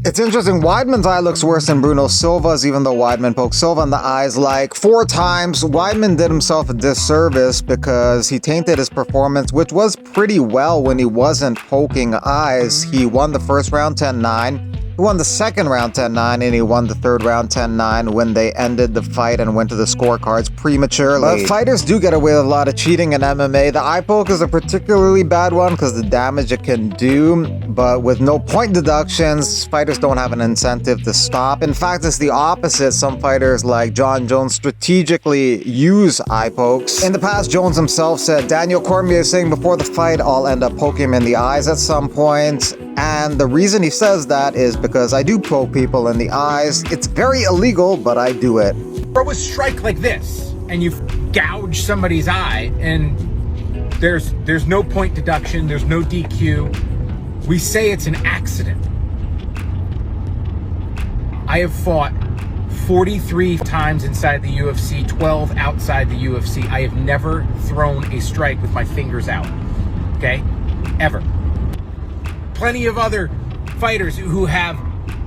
It's interesting, Weidman's eye looks worse than Bruno Silva's, even though Weidman poked Silva in the eyes like 4 times. Weidman did himself a disservice because he tainted his performance, which was pretty well when he wasn't poking eyes. He won the first round 10-9. He won the second round 10-9, and he won the third round 10-9 when they ended the fight and went to the scorecards prematurely. But fighters do get away with a lot of cheating in MMA. The eye poke is a particularly bad one because the damage it can do, but with no point deductions, fighters don't have an incentive to stop. In fact, it's the opposite. Some fighters like John Jones strategically use eye pokes. In the past, Jones himself said, Daniel Cormier is saying before the fight, I'll end up poking him in the eyes at some point. And the reason he says that is because I do poke people in the eyes. It's very illegal, but I do it. Throw a strike like this, and you gouge somebody's eye, and there's no point deduction, there's no DQ. We say it's an accident. I have fought 43 times inside the UFC, 12 outside the UFC. I have never thrown a strike with my fingers out, okay? Ever. Plenty of other fighters who have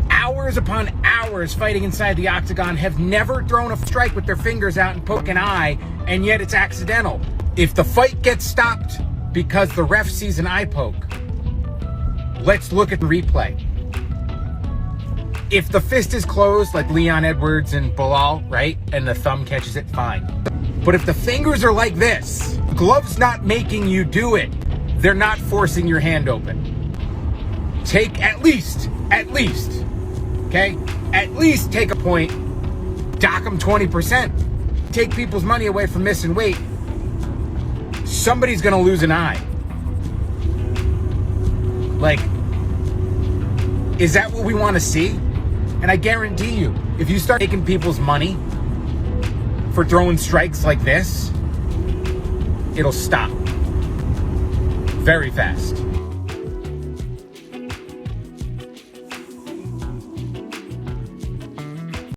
hours upon hours fighting inside the octagon have never thrown a strike with their fingers out and poke an eye, and yet it's accidental. If the fight gets stopped because the ref sees an eye poke, let's look at the replay. If the fist is closed, like Leon Edwards and Bilal, right, and the thumb catches it, fine. But if the fingers are like this, the glove's not making you do it. They're not forcing your hand open. Take at least, okay? At least take a point, dock them 20%, take people's money away from missing weight. Somebody's gonna lose an eye. Like, is that what we wanna see? And I guarantee you, if you start taking people's money for throwing strikes like this, it'll stop very fast.